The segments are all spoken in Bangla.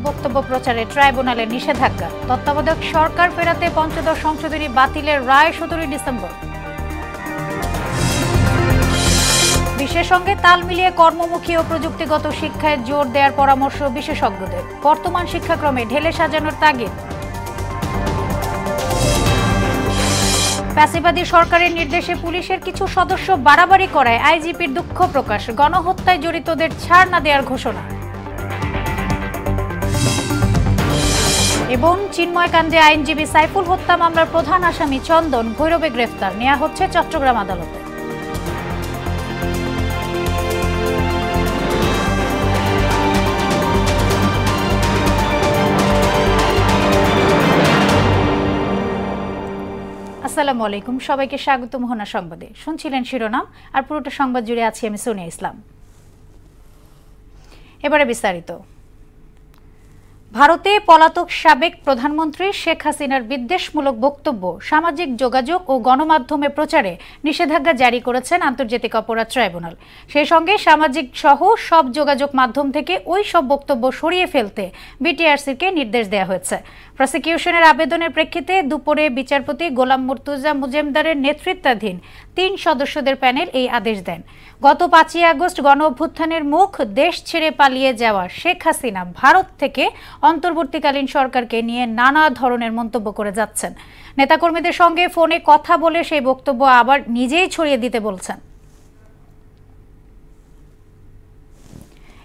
বক্তব্য প্রচারে ট্রাইব্যুনালের নিষেধাজ্ঞা। তত্ত্বাবধায়ক সরকার ফেরাতে পঞ্চদশ সংশোধনী বাতিলের রায় 17 ডিসেম্বর। বিশ্বের সঙ্গে তাল মিলিয়ে কর্মমুখী ও প্রযুক্তিগত শিক্ষায় জোর দেওয়ার পরামর্শ বিশেষজ্ঞদের। বর্তমান শিক্ষাক্রমে ঢেলে সাজানোর তাগিদ। ফ্যাসিবাদী সরকারের নির্দেশে পুলিশের কিছু সদস্য বাড়াবাড়ি করায় আইজিপির দুঃখ প্রকাশ। গণহত্যায় জড়িতদের ছাড় না দেওয়ার ঘোষণা। এবং চিন্ময় কাণ্ডে আইনজীবী সাইফুল হত্যা মামলার প্রধান আসামি চন্দন ভৈরবে গ্রেফতার, নেওয়া হচ্ছে চট্টগ্রাম আদালতে। আসসালামু আলাইকুম, সবাইকে স্বাগত মোহনা সংবাদে। শুনছিলেন শিরোনাম, আর পুরোটা সংবাদ জুড়ে আছি আমি সোনিয়া ইসলাম। এবারে বিস্তারিত। ভারতে পলাতক সাবেক প্রধানমন্ত্রী শেখ হাসিনার বিদ্বেষমূলক বক্তব্য সামাজিক যোগাযোগ ও গণমাধ্যমে প্রচারে নিষেধাজ্ঞা জারি করেছেন আন্তর্জাতিক অপরাধ ট্রাইব্যুনাল। সেই সঙ্গে সামাজিক সহ সব যোগাযোগ মাধ্যম থেকে ওই সব বক্তব্য সরিয়ে ফেলতে বিটিআরসিকে নির্দেশ দেওয়া হয়েছে। প্রসিকিউশনের আবেদনের প্রেক্ষিতে দুপুরে বিচারপতি গোলাম মুর্তুজা মুজেমদারের নেতৃত্বাধীন 3 সদস্যদের প্যানেল এই আদেশ দেন। গত 5 আগস্ট গণ অভ্যুত্থানের মুখ দেশ ছেড়ে পালিয়ে যাওয়া শেখ হাসিনা ভারত থেকে অন্তর্বর্তীকালীন সরকারকে নিয়ে নানা ধরনের মন্তব্য করে যাচ্ছেন। নেতাকর্মীদের সঙ্গে ফোনে কথা বলে সেই বক্তব্য আবার নিজেই ছড়িয়ে দিতে বলছেন।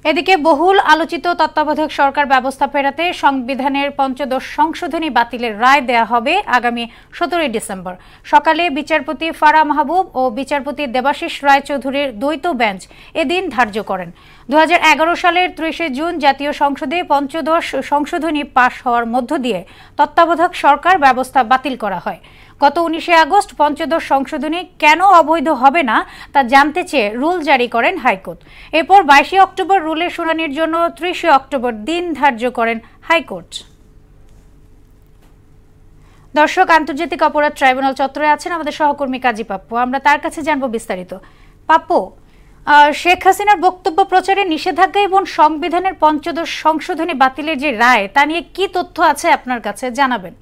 এদিকে বহুল আলোচিত তত্ত্বাবধায়ক সরকার ব্যবস্থা ফেরাতে সংবিধানের পঞ্চদশ সংশোধনী বাতিলের রায় দেয়া হবে আগামী 17 ডিসেম্বর। সকালে বিচারপতি ফারা মাহবুব ও বিচারপতি দেবাশিস রায়চৌধুরীর দ্বৈত বেঞ্চ এদিন ধার্য করেন। 2011 সালের 30 জুন জাতীয় সংসদে পঞ্চদশ সংশোধনী পাশ হওয়ার মধ্য দিয়ে তত্ত্বাবধায়ক সরকার ব্যবস্থা বাতিল করা হয়। গত 19 আগস্ট পঞ্চদশ সংশোধনী কেন অবৈধ হবে না তা জানতে চেয়ে রুল জারি করেন হাইকোর্ট। এরপর 22 অক্টোবর রুলের শুনানির জন্য 30 অক্টোবর দিন ধার্য করেন হাইকোর্ট। দর্শক, আন্তর্জাতিক অপরাধ ট্রাইব্যুনাল চত্বরে আছেন আমাদের সহকর্মী কাজী পাপ্পু। আমরা তার কাছে জানবো বিস্তারিত। পাপ্পু, শেখ হাসিনার বক্তব্য প্রচারে নিষেধাজ্ঞা এবং সংবিধানের পঞ্চদশ সংশোধনী বাতিলের যে রায় তা নিয়ে কি তথ্য আছে আপনার কাছে জানাবেন।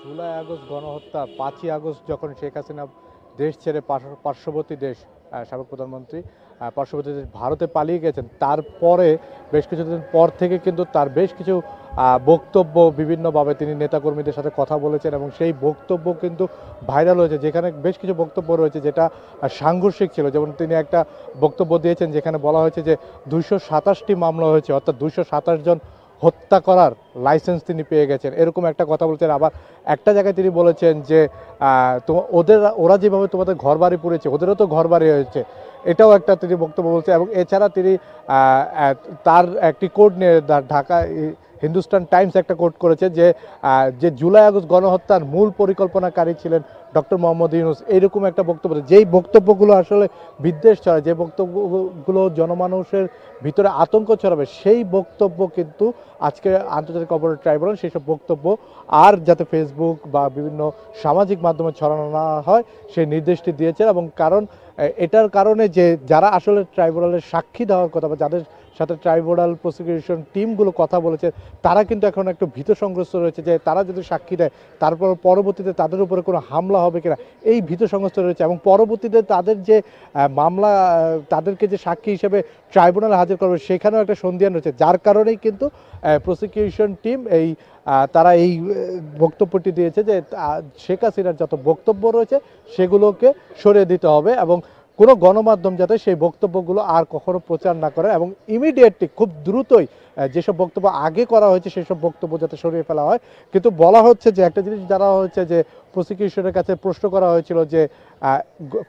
জুলাই আগস্ট গণহত্যা, 5 আগস্ট যখন শেখ হাসিনা দেশ ছেড়ে পার্শ্ববর্তী দেশ সাবেক প্রধানমন্ত্রী পার্শ্ববর্তী দেশ ভারতে পালিয়ে গেছেন, তারপরে বেশ কিছুদিন পর থেকে কিন্তু তার বেশ কিছু বক্তব্য বিভিন্নভাবে তিনি নেতাকর্মীদের সাথে কথা বলেছেন এবং সেই বক্তব্য কিন্তু ভাইরাল হয়েছে, যেখানে বেশ কিছু বক্তব্য রয়েছে যেটা সাংঘর্ষিক ছিল। যেমন তিনি একটা বক্তব্য দিয়েছেন যেখানে বলা হয়েছে যে 227টি মামলা হয়েছে, অর্থাৎ 227 জন হত্যা করার লাইসেন্স তিনি পেয়ে গেছেন, এরকম একটা কথা বলছেন। আবার একটা জায়গায় তিনি বলেছেন যে ওরা যেভাবে তোমাদের ঘর বাড়ি পুড়েছে ওদেরও তো ঘর বাড়ি হয়েছে, এটাও একটা তিনি বক্তব্য বলছেন। এবং এছাড়া তিনি তার একটি কোড নিয়ে ঢাকা হিন্দুস্তান টাইমস একটা কোট করেছে যে জুলাই আগস্ট গণহত্যার মূল পরিকল্পনাকারী ছিলেন ডক্টর মোহাম্মদ ইউনূস, এইরকম একটা বক্তব্য। যেই বক্তব্যগুলো আসলে বিদ্বেষ ছড়ায়, যে বক্তব্যগুলো জনমানুষের ভিতরে আতঙ্ক ছড়াবে, সেই বক্তব্য কিন্তু আজকে আন্তর্জাতিক অপরাধ ট্রাইব্যুনাল সেই সব বক্তব্য আর যাতে ফেসবুক বা বিভিন্ন সামাজিক মাধ্যমে ছড়ানো না হয় সেই নির্দেশটি দিয়েছে। এবং এটার কারণে যে যারা আসলে ট্রাইব্যুনালের সাক্ষী দেওয়ার কথা বা যাদের সাথে ট্রাইব্যুনাল প্রসিকিউশন টিমগুলো কথা বলেছে তারা কিন্তু এখন একটু ভীত সংগ্রস্ত রয়েছে যে তারা যদি সাক্ষী দেয় তারপর পরবর্তীতে তাদের উপরে কোনো হামলা হবে কিনা, এই ভীত সংগ্রস্ত রয়েছে। এবং পরবর্তীতে তাদের যে মামলা, তাদেরকে যে সাক্ষী হিসেবে ট্রাইব্যুনালে হাজির করবে সেখানেও একটা সন্দিহান রয়েছে, যার কারণেই কিন্তু প্রসিকিউশন টিম তারা এই বক্তব্যটি দিয়েছে যে শেখ হাসিনার যত বক্তব্য রয়েছে সেগুলোকে সরিয়ে দিতে হবে এবং কোনো গণমাধ্যম যাতে সেই বক্তব্যগুলো আর কখনো প্রচার না করে এবং ইমিডিয়েটলি খুব দ্রুতই যেসব বক্তব্য আগে করা হয়েছে সেই সব বক্তব্য যাতে সরিয়ে ফেলা হয়। কিন্তু বলা হচ্ছে যে একটা জিনিস জানা হচ্ছে যে প্রসিকিউশনের কাছে প্রশ্ন করা হয়েছিল যে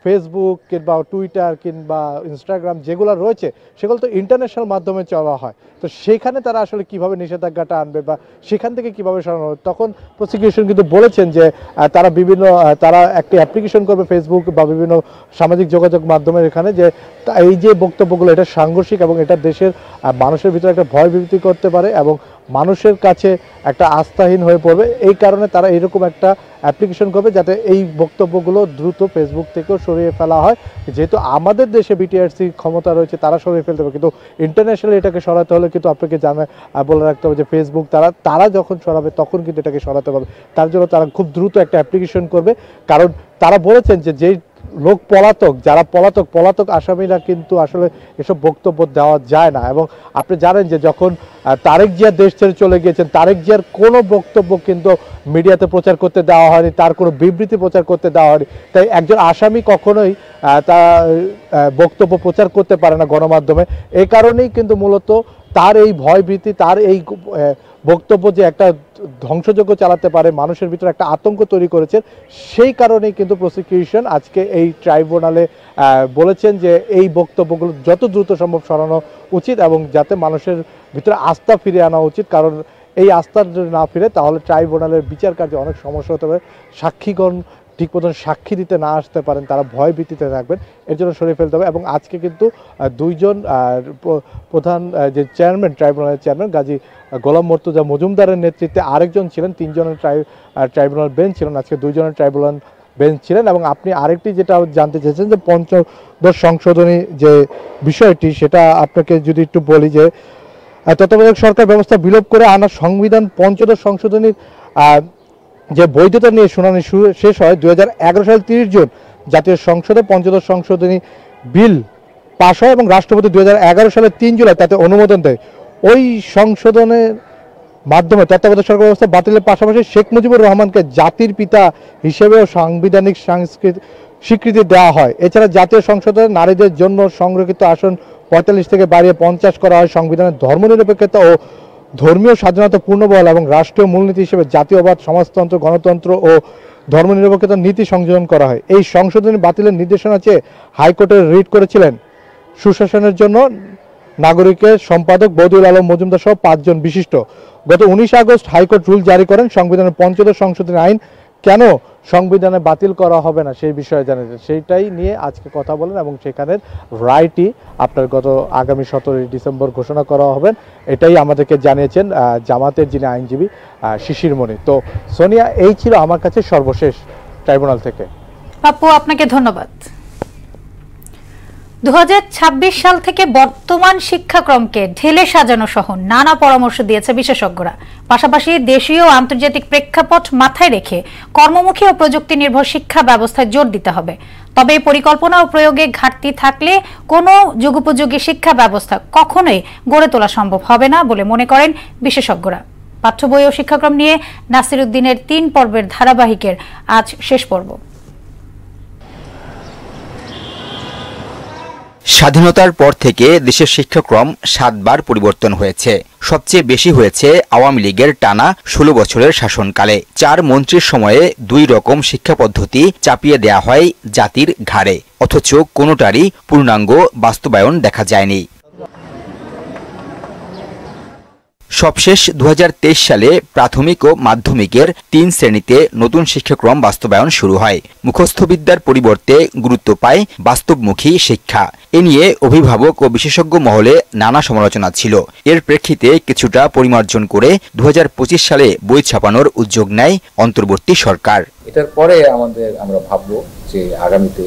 ফেসবুক কিংবা টুইটার কিংবা ইনস্টাগ্রাম যেগুলো রয়েছে সেগুলো তো ইন্টারন্যাশনাল মাধ্যমে চলা হয়, তো সেখানে তারা আসলে কিভাবে নিষেধাজ্ঞাটা আনবে বা সেখান থেকে কিভাবে সরানো হবে। তখন প্রসিকিউশন কিন্তু বলেছেন যে তারা একটি অ্যাপ্লিকেশন করবে ফেসবুক বা বিভিন্ন সামাজিক যোগাযোগ মাধ্যমের এখানে, যে এই যে বক্তব্যগুলো এটা সাংঘর্ষিক এবং এটা দেশের মানুষের ভিতরে একটা ভয় ভীতি করতে পারে এবং মানুষের কাছে একটা আস্থাহীন হয়ে পড়বে। এই কারণে তারা এরকম একটা অ্যাপ্লিকেশন করবে যাতে এই বক্তব্যগুলো দ্রুত ফেসবুক থেকেও সরিয়ে ফেলা হয়। যেহেতু আমাদের দেশে বিটিআরসি ক্ষমতা রয়েছে, তারা সরিয়ে ফেলতে পারে, কিন্তু ইন্টারন্যাশনালি এটাকে সরাতে হলে কিন্তু আপনাকে বলে রাখতে হবে যে ফেসবুক তারা যখন সরাবে তখন কিন্তু এটাকে সরাতে হবে। তার জন্য তারা খুব দ্রুত একটা অ্যাপ্লিকেশন করবে, কারণ তারা বলেছেন যে যেই লোক পলাতক, যারা পলাতক আসামিরা কিন্তু আসলে এসব বক্তব্য দেওয়া যায় না। এবং আপনি জানেন যে যখন তারেক জিয়া দেশ ছেড়ে চলে গিয়েছেন, তারেক জিয়ার কোনো বক্তব্য কিন্তু মিডিয়াতে প্রচার করতে দেওয়া হয়নি, তার কোনো বিবৃতি প্রচার করতে দেওয়া হয়নি। তাই একজন আসামি কখনোই তার বক্তব্য প্রচার করতে পারে না গণমাধ্যমে। এই কারণেই কিন্তু মূলত তার এই ভয়ভীতি, তার এই বক্তব্য যে একটা ধ্বংসযজ্ঞ চালাতে পারে, মানুষের ভিতরে একটা আতঙ্ক তৈরি করেছে। সেই কারণেই কিন্তু প্রসিকিউশন আজকে এই ট্রাইব্যুনালে বলেছেন যে এই বক্তব্যগুলো যত দ্রুত সম্ভব সরানো উচিত এবং যাতে মানুষের ভিতরে আস্থা ফিরিয়ে আনা উচিত। কারণ এই আস্থা যদি না ফিরে তাহলে ট্রাইব্যুনালের বিচার কার্যে অনেক সমস্যা হতে পারে। সাক্ষীগণ ঠিক মতন সাক্ষী দিতে না আসতে পারেন, তারা ভয় ভীতিতে থাকবেন, এর জন্য সরিয়ে ফেলতে হবে। এবং আজকে কিন্তু দুইজন প্রধান যে চেয়ারম্যান, ট্রাইব্যুনালের চেয়ারম্যান গাজী গোলাম মর্তুজা মজুমদারের নেতৃত্বে আরেকজন ছিলেন, 3 জনের ট্রাইব্যুনাল বেঞ্চ ছিলেন, আজকে 2 জনের ট্রাইব্যুনাল বেঞ্চ ছিলেন। এবং আপনি আরেকটি যেটা জানতে চেয়েছেন যে পঞ্চদশ সংশোধনী যে বিষয়টি, সেটা আপনাকে যদি একটু বলি যে তত্ত্বাবধায়ক সরকার ব্যবস্থা বিলোপ করে আনা সংবিধান পঞ্চদশ সংশোধনীর যে বৈধতা নিয়ে শুনানি শেষ হয় 2011 সালের 30 জুন জাতীয় সংসদে পঞ্চদশ সংশোধনী বিল পাশ হয় এবং রাষ্ট্রপতি 2011 সালের 3 জুলাই তাতে অনুমোদন দেয়। ওই সংশোধনের মাধ্যমে তত্ত্বাবধায়ক সরকার ব্যবস্থা বাতিলের পাশাপাশি শেখ মুজিবুর রহমানকে জাতির পিতা হিসেবেও সাংবিধানিক স্বীকৃতি দেওয়া হয়। এছাড়া জাতীয় সংসদে নারীদের জন্য সংরক্ষিত আসন 45 থেকে বাড়িয়ে 50 করা হয়। সংবিধানের ধর্মনিরপেক্ষতা ও ধর্মীয় স্বাধীনতা পূর্ণবহাল এবং রাষ্ট্রীয় মূলনীতি হিসেবে জাতীয়বাদ, সমাজতন্ত্র, গণতন্ত্র ও ধর্মনিরপেক্ষতার নীতি সংযোজন করা হয়। এই সংশোধনী বাতিলের নির্দেশনা চেয়ে হাইকোর্টে রিট করেছিলেন সুশাসনের জন্য নাগরিকের সম্পাদক বদিউল আলম মজুমদার সহ 5 জন বিশিষ্ট। গত 19 আগস্ট হাইকোর্ট রুল জারি করেন সংবিধানের পঞ্চদশ সংশোধনী আইন কেন সংবিধানে বাতিল করা হবে না সেই বিষয়ে জানিয়েছেন। সেইটাই নিয়ে আজকে কথা বলেন এবং সেখানের রায়টি আপনার আগামী 17 ডিসেম্বর ঘোষণা করা হবে, এটাই আমাদেরকে জানিয়েছেন জামাতের যিনি আইনজীবী শিশির মনি। তো সোনিয়া, এই ছিল আমার কাছে সর্বশেষ ট্রাইব্যুনাল থেকে। পাপ্পু, আপনাকে ধন্যবাদ। 2026 সাল থেকে বর্তমান শিক্ষাক্রমকে ঢেলে সাজানো সহ নানা পরামর্শ দিয়েছে বিশেষজ্ঞরা। পাশাপাশি দেশীয় ও আন্তর্জাতিক প্রেক্ষাপট মাথায় রেখে কর্মমুখী ও প্রযুক্তি নির্ভর শিক্ষা ব্যবস্থায় জোর দিতে হবে। তবে পরিকল্পনা ও প্রয়োগে ঘাটতি থাকলে কোনো যুগোপযোগী শিক্ষা ব্যবস্থা কখনোই গড়ে তোলা সম্ভব হবে না বলে মনে করেন বিশেষজ্ঞরা। পাঠ্য বই ও শিক্ষাক্রম নিয়ে নাসির উদ্দিনের 3 পর্বের ধারাবাহিকের আজ শেষ পর্ব। স্বাধীনতার পর থেকে দেশের শিক্ষাক্রম 7 বার পরিবর্তন হয়েছে। সবচেয়ে বেশি হয়েছে আওয়ামী লীগের টানা 16 বছরের শাসনকালে। 4 মন্ত্রীর সময়ে 2 রকম শিক্ষা পদ্ধতি চাপিয়ে দেয়া হয় জাতির ঘাড়ে, অথচ কোনোটারই পূর্ণাঙ্গ বাস্তবায়ন দেখা যায়নি। সবশেষ 2023 সালে প্রাথমিক ও মাধ্যমিকের 3 শ্রেণীতে নতুন শিক্ষাক্রম বাস্তবায়ন শুরু হয়। মুখস্থবিদ্যার পরিবর্তে গুরুত্ব পায় বাস্তবমুখী শিক্ষা। এ নিয়ে অভিভাবক ও বিশেষজ্ঞ মহলে নানা সমালোচনা ছিল। এর প্রেক্ষিতে কিছুটা পরিমার্জন করে 2025 সালে বই ছাপানোর উদ্যোগ নেয় অন্তর্বর্তী সরকার। এটার পরে আমরা ভাববো যে আগামীতে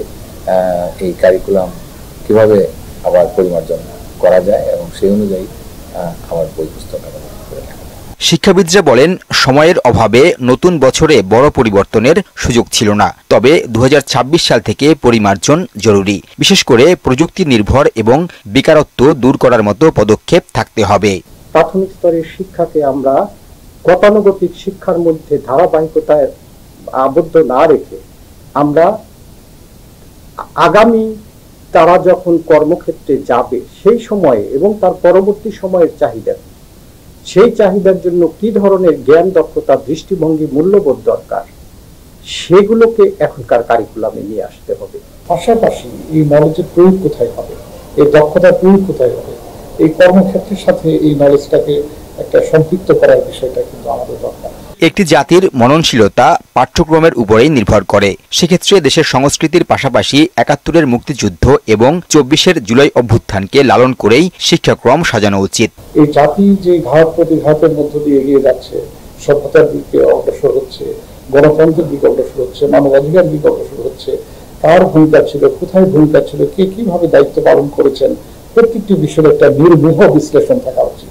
এই কারিকুলাম কিভাবে আবার পরিমার্জন করা যায় এবং সেই অনুযায়ী আমার বই পুস্তক। শিক্ষাবিদরা বলেন, সময়ের অভাবে নতুন বছরে বড় পরিবর্তনের সুযোগ ছিল না। তবে 2026 সাল থেকে পরিমার্জন জরুরি। বিশেষ করে প্রযুক্তি নির্ভর এবং বেকারত্ব দূর করার মতো পদক্ষেপ থাকতে হবে। প্রাথমিক স্তরের শিক্ষাকে আমরা গতানুগতিক শিক্ষার মধ্যে ধারাবাহিকতায় আবদ্ধ না রেখে আমরা আগামী তারা যখন কর্মক্ষেত্রে যাবে সেই সময়ে এবং তার পরবর্তী সময়ের চাহিদা, সেই চাহিদার জন্য কি ধরনের জ্ঞান, দক্ষতা, দৃষ্টিভঙ্গি, মূল্যবোধ দরকার, সেগুলোকে এখনকার কারিকুলামে নিয়ে আসতে হবে। পাশাপাশি এই নলেজের প্রয়োগ কোথায় হবে, এই দক্ষতার প্রয়োগ কোথায় হবে, এই কর্মক্ষেত্রের সাথে এই নলেজটাকে একটা সম্পৃক্ত করার বিষয়টা কিন্তু আমাদের দরকার। একটি জাতির মননশীলতা পাঠ্যক্রমের উপরেই নির্ভর করে। সেক্ষেত্রে দেশের সংস্কৃতির পাশাপাশি ৭১-এর মুক্তিযুদ্ধ এবং ২৪-এর জুলাই অভ্যুত্থানকে লালন করেই শিক্ষাক্রম সাজানো উচিত। এই জাতি যে ঘাত প্রতিঘাতের মধ্য দিয়ে এগিয়ে যাচ্ছে, সভ্যতার দিকে অগ্রসর হচ্ছে, গণতন্ত্রের দিকে অগ্রসর হচ্ছে, মানবাধিকার দিকে অগ্রসর হচ্ছে, তার ভূমিকা ছিল, কোথায় ভূমিকা ছিল, কে কিভাবে দায়িত্ব পালন করেছেন, প্রত্যেকটি বিষয়ের একটা নির্মোহ বিশ্লেষণ থাকা উচিত।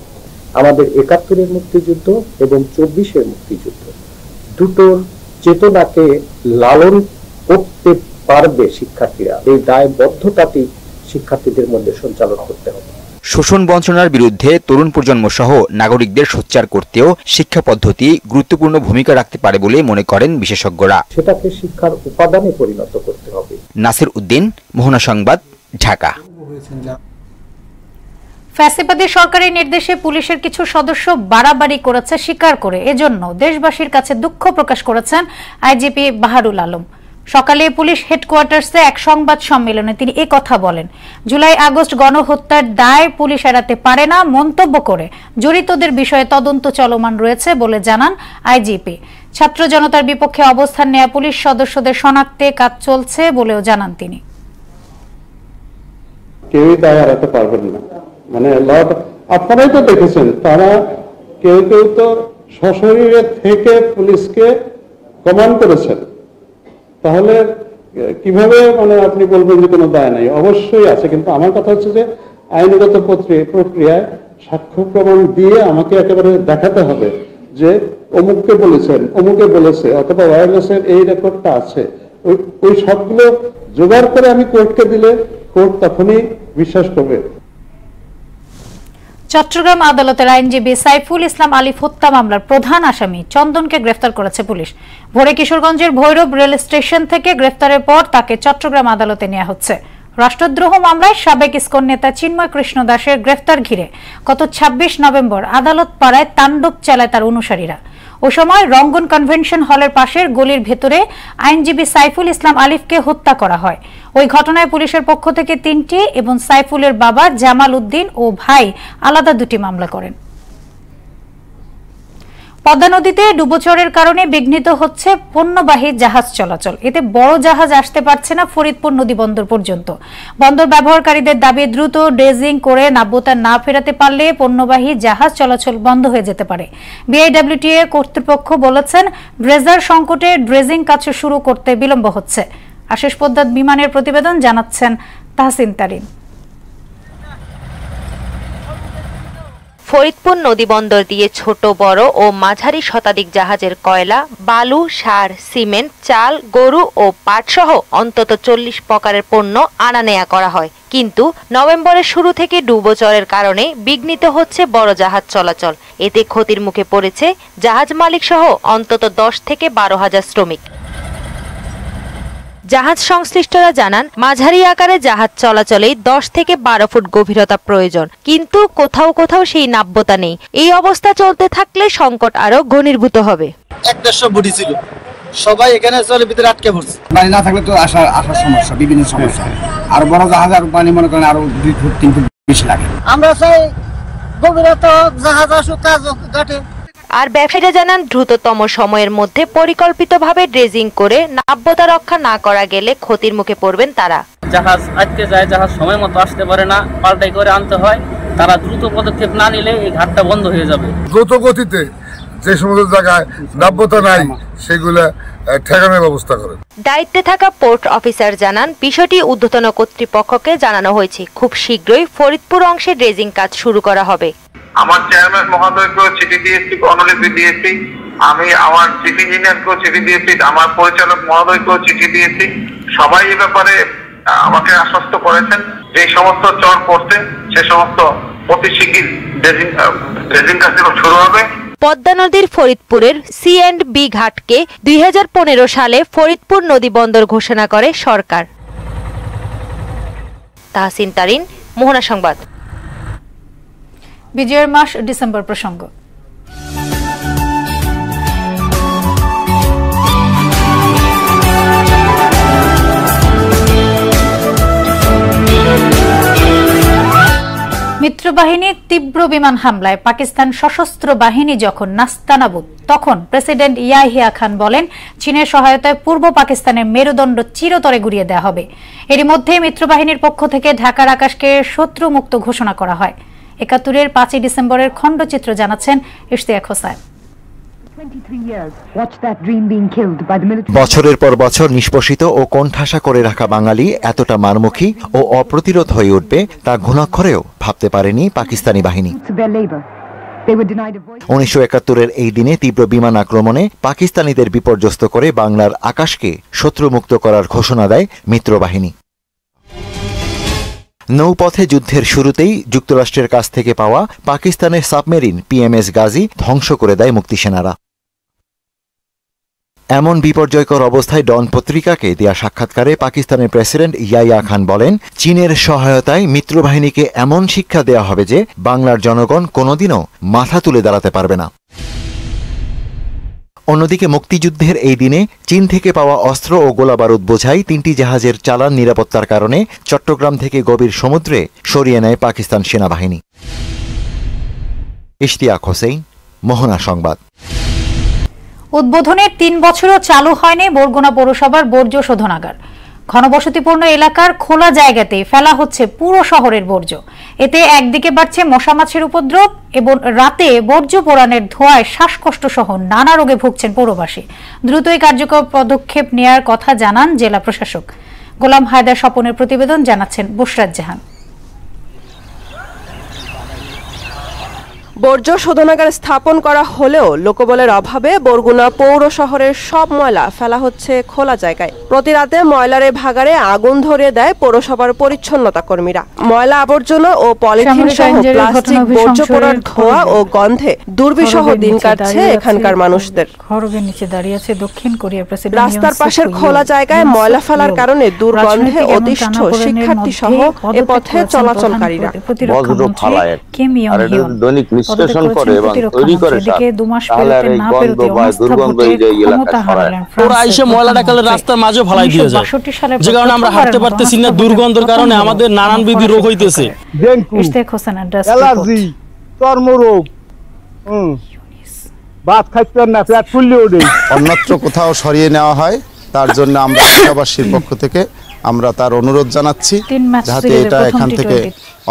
আমাদের ৭১-এর মুক্তিযুদ্ধ এবং ২৪-এর মুক্তিযুদ্ধ দুটোর চেতনাকে লালন করতে পারবে শিক্ষার্থীরা। এই দায়বদ্ধতাটি শিক্ষার্থীদের মধ্যে সঞ্চালন করতে হবে। শোষণ বঞ্চনার বিরুদ্ধে তরুণ প্রজন্ম সহ নাগরিকদের সোচ্চার করতেও শিক্ষা পদ্ধতি গুরুত্বপূর্ণ ভূমিকা রাখতে পারে বলে মনে করেন বিশেষজ্ঞরা। সেটাকে শিক্ষার উপাদানে পরিণত করতে হবে। নাসির উদ্দিন, মোহনা সংবাদ, ঢাকা। ফ্যাসিবাদী সরকারের নির্দেশে পুলিশের কিছু সদস্য বাড়াবাড়ি করেছে স্বীকার করে এজন্য দেশবাসীর কাছে দুঃখ প্রকাশ করেছেন আইজিপি বাহারুল আলম। সকালে পুলিশ হেডকোয়ার্টার্সে এক সংবাদ সম্মেলনে তিনি কথা বলেন। জুলাই আগস্ট গণহত্যার দায় পুলিশ এড়াতে পারে না মন্তব্য করে জড়িতদের বিষয়ে তদন্ত চলমান রয়েছে বলে জানান আইজিপি। ছাত্র জনতার বিপক্ষে অবস্থান নেওয়া পুলিশ সদস্যদের শনাক্তে কাজ চলছে বলেও জানান তিনি। কেউই দায় এড়াতে পারবেন না, মানে আপনারাই তো দেখেছেন, তারা কেউ কেউ তো সশরীরে থেকে পুলিশকে কমান্ড করেছেন। তাহলে কিভাবে মানে আপনি বলবেন যে কোনো দায় নাই? অবশ্যই আছে, কিন্তু আমার কথা হচ্ছে যে আইনগত প্রক্রিয়ায় সাক্ষ্য প্রমাণ দিয়ে আমাকে একেবারে দেখাতে হবে যে অমুককে বলেছেন, অমুকে বলেছে, অথবা ওয়্যারলেসের এই রেকর্ডটা আছে। ওই সবগুলো জোগাড় করে আমি কোর্টকে দিলে কোর্ট তখনই বিশ্বাস করবে। চট্টগ্রাম আদালতের আইনজীবী সাইফুল ইসলাম আলিফ হত্যা মামলার প্রধান আসামি চন্দনকে গ্রেফতার করেছে পুলিশ। ভোরে কিশোরগঞ্জের ভৈরব রেল স্টেশন থেকে গ্রেফতারের পর তাকে চট্টগ্রাম আদালতে নেওয়া হচ্ছে। রাষ্ট্রদ্রোহ মামলায় সাবেক ইসকন নেতা চিন্ময় কৃষ্ণ দাসের গ্রেফতার ঘিরে গত ২৬ নভেম্বর আদালত পাড়ায় তাণ্ডব চালায় তার অনুসারীরা। ওই সময় রঙ্গন কনভেনশন হলের পাশের গলির ভেতরে আইনজীবী সাইফুল ইসলাম আলিফকে হত্যা করা হয়। ওই ঘটনায় পুলিশের পক্ষ থেকে ৩টি এবং সাইফুলের বাবা জামাল উদ্দিন ও ভাই আলাদা ২টি মামলা করেন। পদ্মা নদীতে ডুবোচরের কারণে বিঘ্নিত হচ্ছে পণ্যবাহী জাহাজ চলাচল। এতে বড় জাহাজ আসতে পারছে না ফরিদপুর নদী বন্দর পর্যন্ত। বন্দর ব্যবহারকারীদের দাবি, দ্রুত ড্রেজিং করে নাব্যতা না ফেরাতে পারলে পণ্যবাহী জাহাজ চলাচল বন্ধ হয়ে যেতে পারে। বিআইডব্লিউটিএ কর্তৃপক্ষ বলেছেন, ড্রেজার সংকটে ড্রেজিং কাজ শুরু করতে বিলম্ব হচ্ছে। আশিস পোদ্দার বিমানের প্রতিবেদন, জানাচ্ছেন তাহসিন তারিন। ফরিদপুর নদীবন্দর দিয়ে ছোট বড় ও মাঝারি শতাধিক জাহাজের কয়লা, বালু, সার, সিমেন্ট, চাল, গরু ও পাট সহ অন্তত ৪০ প্রকারের পণ্য আনা নেয়া করা হয়। কিন্তু নভেম্বরের শুরু থেকে ডুবোচরের কারণে বিঘ্নিত হচ্ছে বড় জাহাজ চলাচল। এতে ক্ষতির মুখে পড়েছে জাহাজ মালিক সহ অন্তত ১০ থেকে ১২ হাজার শ্রমিক। জাহাজ সংশ্লিষ্টরা জানান, মাঝারি আকারে জাহাজ চলাচলেই ১০ থেকে ১২ ফুট গভীরতা প্রয়োজন, কিন্তু কোথাও কোথাও সেই নাব্যতা নেই। এই অবস্থা চলতে থাকলে সংকট আরো ঘনীভূত হবে। ১-১৫০ বুটি ছিল, সবাই এখানে চলে ভিতরে আটকে পড়ছে। পানি না থাকলে তো আসার সমস্যা, বিভিন্ন সমস্যা। আর বড় জাহাজ আর পানি মনে করেন আরো ২ ফুট ৩ ফুট বেশি লাগে। আমরা চাই গভীরতা জাহাজ আসুক, কাজ ঘটে। আর ব্যবসায়ীরা জানান, দ্রুততম সময়ের মধ্যে পরিকল্পিতভাবে ড্রেজিং করে নাব্যতা রক্ষা না করা গেলে ক্ষতির মুখে পড়বেন তারা। জাহাজ আটকে যায়, জাহাজ সময় মতো আসতে পারে না, পাল্টাই করে আনতে হয়। তারা দ্রুত পদক্ষেপ না নিলে এই ঘাটটা বন্ধ হয়ে যাবে। দ্রুত গতিতে যে সমস্ত জায়গায় নাব্যতা নাই সেগুলা ঠেকানোর ব্যবস্থা করে। দায়িত্বে থাকা পোর্ট অফিসার জানান, বিষয়টি ঊর্ধ্বতন কর্তৃপক্ষকে জানানো হয়েছে। খুব শীঘ্রই ফরিদপুর অংশে ড্রেজিং কাজ শুরু করা হবে। আমার চেয়ারম্যান মহোদয়কেও চিঠি দিয়েছি, অনুলিপি দিয়েছি, আমি আমার চিফ ইঞ্জিনিয়ারকেও চিঠি দিয়েছি, আমার পরিচালক মহোদয়কেও চিঠি দিয়েছি। সবাই এ ব্যাপারে আমাকে আশ্বস্ত করেছেন যে সমস্ত চর করতে সে সমস্ত অতি শীঘ্র ড্রেজিং কাজ শুরু হবে। পদ্মা নদীর ফরিদপুরের সি&বি ঘাটকে ২০১৫ সালে ফরিদপুর নদী বন্দর ঘোষণা করে সরকার। তাহসিন তারিন, মোহনা সংবাদ। বিজয়ের মাস ডিসেম্বর প্রসঙ্গ। মিত্রবাহিনীর তীব্র বিমান হামলায় পাকিস্তান সশস্ত্র বাহিনী যখন নাস্তানাবুদ, তখন প্রেসিডেন্ট ইয়াহিয়া খান বলেন চীনের সহায়তায় পূর্ব পাকিস্তানের মেরুদণ্ড চিরতরে গুড়িয়ে দেওয়া হবে। এরই মধ্যে মিত্রবাহিনীর পক্ষ থেকে ঢাকার আকাশকে শত্রুমুক্ত ঘোষণা করা হয়। ৭১-এর ৫ই ডিসেম্বরের খণ্ডচিত্র জানাচ্ছেন ইশতিয়াক হোসেন। বছরের পর বছর নিষ্পেষিত ও কোণঠাসা করে রাখা বাঙালি এতটা মারমুখী ও অপ্রতিরোধ হয়ে উঠবে তা ঘুণাক্ষরেও ভাবতে পারেনি পাকিস্তানি বাহিনী। ১৯৭১-এর এই দিনে তীব্র বিমান আক্রমণে পাকিস্তানিদের বিপর্যস্ত করে বাংলার আকাশকে শত্রুমুক্ত করার ঘোষণা দেয় মিত্রবাহিনী। নৌপথে যুদ্ধের শুরুতেই যুক্তরাষ্ট্রের কাছ থেকে পাওয়া পাকিস্তানের সাবমেরিন পিএমএস গাজী ধ্বংস করে দেয় মুক্তিসেনারা। এমন বিপর্যয়কর অবস্থায় ডন পত্রিকাকে দেয়া সাক্ষাৎকারে পাকিস্তানের প্রেসিডেন্ট ইয়াহিয়া খান বলেন, চীনের সহায়তায় মিত্রবাহিনীকে এমন শিক্ষা দেয়া হবে যে বাংলার জনগণ কোনোদিনও মাথা তুলে দাঁড়াতে পারবে না। অন্যদিকে মুক্তিযুদ্ধের এই দিনে চীন থেকে পাওয়া অস্ত্র ও গোলাবারুদ বোঝাই ৩টি জাহাজের চালান নিরাপত্তার কারণে চট্টগ্রাম থেকে গভীর সমুদ্রে সরিয়ে নেয় পাকিস্তান সেনাবাহিনী। ইশতিয়াক হোসেন, মোহনা সংবাদ। উদ্বোধনের ৩ বছরও চালু হয়নি বরগুনা পৌরসভার বর্জ্য শোধনাগার। ঘনবসতিপূর্ণ এলাকার খোলা জায়গাতেই ফেলা হচ্ছে পুরো শহরের বর্জ্য। এতে একদিকে বাড়ছে মশামাছির উপদ্রব এবং রাতে বর্জ্য পোড়ানোর ধোঁয়ায় শ্বাসকষ্ট সহ নানা রোগে ভুগছেন পৌরবাসী। দ্রুতই কার্যকর পদক্ষেপ নেয়ার কথা জানান জেলা প্রশাসক। গোলাম হায়দার স্বপনের প্রতিবেদন, জানাচ্ছেন বুশরাত জাহান। বর্জ্য শোধনাগার স্থাপন করা হলেও লোকবলের অভাবে বরগুনা পৌর শহরের সব ময়লা ফেলা হচ্ছে খোলা জায়গায়। প্রতি রাতে ময়লার এই ভাগাড়ে আগুন ধরিয়ে দেয় পৌরসভার পরিচ্ছন্নতা কর্মীরা। ময়লা আবর্জনা ও পলিথিন সহ প্লাস্টিক বর্জ্য পোড়ার ধোঁয়া ও গন্ধে দুর্বিষহ দিন কাটছে এখানকার মানুষদের। রাস্তার পাশের খোলা জায়গায় ময়লা ফেলার কারণে দুর্গন্ধে অতিষ্ঠ শিক্ষার্থী সহ এ পথে চলাচলকারীরা। বিশ্লেষণ করে এবং তৈরি করে তাহলে আর এই গন্ধ বা দুর্গন্ধ এই যে এলাকা ছড়ায়। ওরা এসে ময়লাটা কালে রাস্তার মাঝে ফেলাই দিয়ে যায়, যে কারণে আমরা হাঁটতে পারতেছি না। দুর্গন্ধের কারণে আমাদের নানানবিধ রোগ হইতেছে, অ্যালার্জি, চর্মরোগ, ভাত খাইতে না, পেট ফুললে ওঠে। অন্যত্র কোথাও সরিয়ে নেওয়া হয়, তার জন্য আমরা এলাকাবাসীর পক্ষ থেকে আমরা তার অনুরোধ জানাচ্ছি যাতে এটা এখান থেকে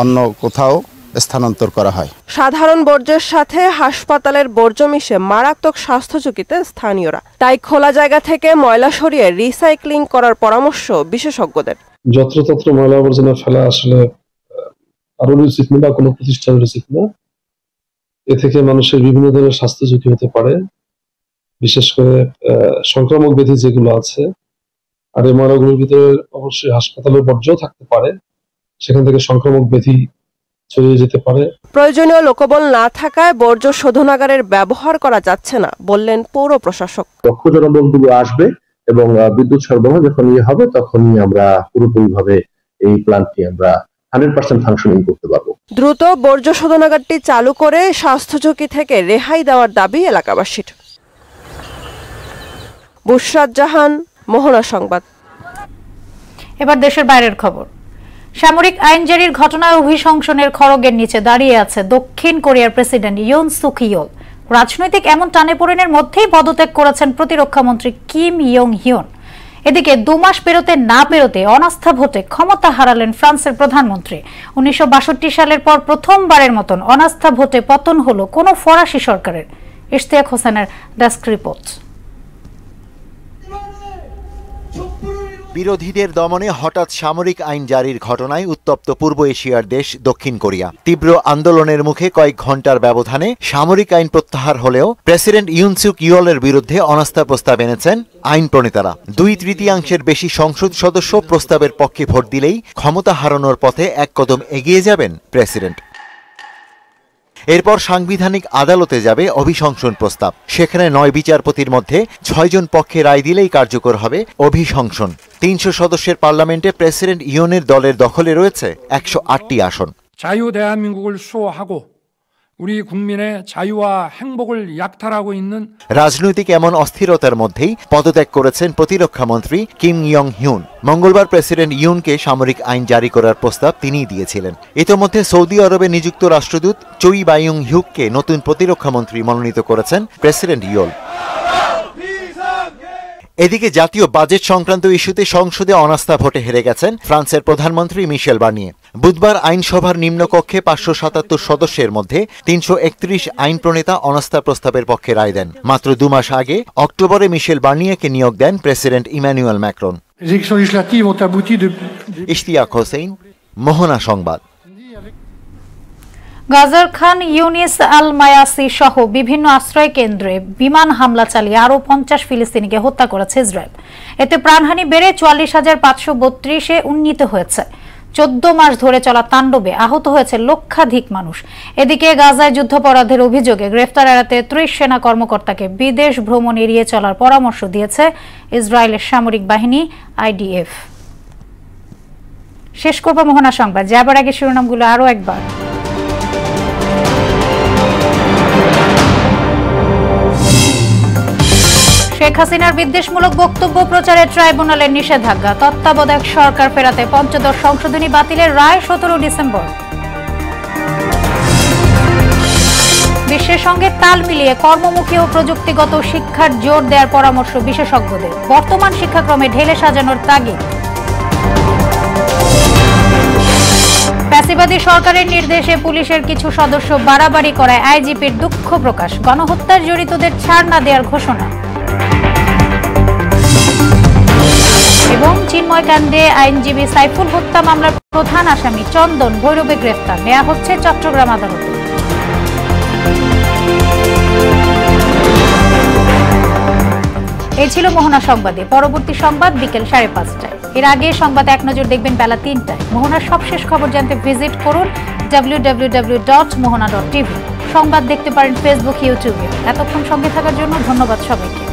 অন্য কোথাও স্থানান্তর করা হয়। সাধারণ বর্জ্যের সাথে হাসপাতালের বর্জ্য মিশে মারাত্মক স্বাস্থ্য ঝুঁকিতে স্থানীয়রা। তাই খোলা জায়গা থেকে ময়লা সরিয়ে রিসাইক্লিং করার পরামর্শ বিশেষজ্ঞদের। যত্রতত্র ময়লা আবর্জনা ফেলা আসলে কারোর উচিত না, কোনো প্রতিষ্ঠানের উচিত না। এ থেকে মানুষের বিভিন্ন ধরনের স্বাস্থ্য ঝুঁকি হতে পারে, বিশেষ করে সংক্রামক ব্যাধি যেগুলো আছে। আর এই ময়লাগুলোর ভিতরে অবশ্যই হাসপাতালের বর্জ্য থাকতে পারে, সেখান থেকে সংক্রামক ব্যাধি ছড়িয়ে যেতে পারে। প্রয়োজনীয় লোকবল না থাকায় বর্জ্য শোধনাগারের ব্যবহার করা যাচ্ছে না বললেন পৌর প্রশাসক। দক্ষ জনবলগুলো আসবে এবং বিদ্যুৎ সরবরাহ যখন হবে তখনই আমরা পুরোপুরিভাবে এই প্ল্যান্টটি আমরা 100% ফাংশনিং করতে পারবো। দ্রুত বর্জ্য শোধনাগারটি চালু করে স্বাস্থ্য ঝুঁকি থেকে রেহাই দেওয়ার দাবি এলাকাবাসীর। বুশরাত জাহান, মোহনা সংবাদ। এবার দেশের বাইরের খবর। সামরিক আইন জারির ঘটনায় অভিশংসনের খড়গের নিচে দাঁড়িয়ে আছে দক্ষিণ কোরিয়ার প্রেসিডেন্ট ইয়ন সুক ইয়োল। রাজনৈতিক এমন টানেপোড়েনের মধ্যেই পদত্যাগ করেছেন প্রতিরক্ষা মন্ত্রী কিম ইয়ং হিয়ন। এদিকে 2 মাস পেরোতে না পেরোতে অনাস্থা ভোটে ক্ষমতা হারালেন ফ্রান্সের প্রধানমন্ত্রী। 1962 সালের পর প্রথমবারের মতন অনাস্থা ভোটে পতন হলো কোনো ফরাসি সরকারের। ইশতিয়াক হোসেনের ডেস্ক রিপোর্ট। বিরোধীদের দমনে হঠাৎ সামরিক আইন জারির ঘটনায় উত্তপ্ত পূর্ব এশিয়ার দেশ দক্ষিণ কোরিয়া। তীব্র আন্দোলনের মুখে কয়েক ঘন্টার ব্যবধানে সামরিক আইন প্রত্যাহার হলেও প্রেসিডেন্ট ইয়ন সুক ইয়োলের বিরুদ্ধে অনাস্থা প্রস্তাব এনেছেন আইন প্রণেতারা। 2/3 বেশি সংসদ সদস্য প্রস্তাবের পক্ষে ভোট দিলেই ক্ষমতা হারানোর পথে এক কদম এগিয়ে যাবেন প্রেসিডেন্ট। এরপর সাংবিধানিক আদালতে যাবে অভিশংসন প্রস্তাব। সেখানে 9 বিচারপতির মধ্যে 6 জন পক্ষে রায় দিলেই কার্যকর হবে অভিশংসন। 300 সদস্যের পার্লামেন্টে প্রেসিডেন্ট ইয়নের দলের দখলে রয়েছে 108টি আসন। 자유대한민국을 수호하고 우리 국민의 자유와 행복을 약탈하고 있는 রাজনৈতিক এমন অস্থিরতার মধ্যেই পদত্যাগ করেছেন প্রতিরক্ষা মন্ত্রী কিম ইয়ং হিউন। মঙ্গলবার প্রেসিডেন্ট ইউনকে সামরিক আইন জারি করার প্রস্তাব তিনিই দিয়েছিলেন। ইতোমধ্যে সৌদি আরবে নিযুক্ত রাষ্ট্রদূত চুই বায়ুং হিউককে নতুন প্রতিরক্ষা মন্ত্রী মনোনীত করেছেন প্রেসিডেন্ট ইয়োল। এদিকে জাতীয় বাজেট সংক্রান্ত ইস্যুতে সংসদে অনাস্থা ভোটে হেরে গেছেন ফ্রান্সের প্রধানমন্ত্রী মিশেল বার্নিয়ে। বুধবার আইনসভার নিম্নকক্ষে 577 সদস্যের মধ্যে 331 আইন প্রণেতা অনাস্থা প্রস্তাবের পক্ষে রায় দেন। মাত্র 2 মাস আগে অক্টোবরে মিশেল বার্নিয়েকে নিয়োগ দেন president Emmanuel Macron. Ishtiaq Hossain, Mohona সংবাদ। গাজার খান ইউনিস আল মায়াসি সহ বিভিন্ন আশ্রয় কেন্দ্রে বিমান হামলা চালিয়ে আরও 50 ফিলিস্তিনিকে হত্যা করেছে ইসরায়েল। এতে প্রাণহানি বেড়ে 44,532-এ উন্নীত হয়েছে। 14 মাস ধরে চলা তাণ্ডবে আহত হয়েছে লক্ষাধিক মানুষ। এদিকে গাজায় যুদ্ধাপরাধের অভিযোগে গ্রেফতার এড়াতে 30 সেনা কর্মকর্তাকে বিদেশ ভ্রমণ এড়িয়ে চলার পরামর্শ দিয়েছে ইসরায়েলের সামরিক বাহিনী IDF। শেষ করব মোহনা সংবাদ, যাবার আগে শিরোনামগুলো আরও একবার। শেখ হাসিনার বিদ্বেষমূলক বক্তব্য প্রচারে ট্রাইব্যুনালের নিষেধাজ্ঞা। তত্ত্বাবধায়ক সরকার ফেরাতে পঞ্চদশ সংশোধনী বাতিলের রায় 17 ডিসেম্বর। বিশ্বের সঙ্গে তাল মিলিয়ে কর্মমুখী ও প্রযুক্তিগত শিক্ষার জোর দেওয়ার পরামর্শ বিশেষজ্ঞদের। বর্তমান শিক্ষাক্রমে ঢেলে সাজানোর তাগিদ। ফ্যাসিবাদী সরকারের নির্দেশে পুলিশের কিছু সদস্য বাড়াবাড়ি করায় আইজিপির দুঃখ প্রকাশ। গণহত্যার জড়িতদের ছাড় না দেওয়ার ঘোষণা। এবং চিন্ময় কাণ্ডে আইনজীবী সাইফুল হত্যা মামলার প্রধান আসামি চন্দন ভৈরবে গ্রেফতার, নেওয়া হচ্ছে চট্টগ্রাম আদালতে। এই ছিল মোহনা সংবাদে। পরবর্তী সংবাদ বিকেল 5:30টায়। এর আগে সংবাদ এক নজর দেখবেন বেলা 3টায়। মোহনার সবশেষ খবর জানতে ভিজিট করুন www.mohana.tv। সংবাদ দেখতে পারেন ফেসবুক, ইউটিউবে। এতক্ষণ সঙ্গে থাকার জন্য ধন্যবাদ সবাইকে।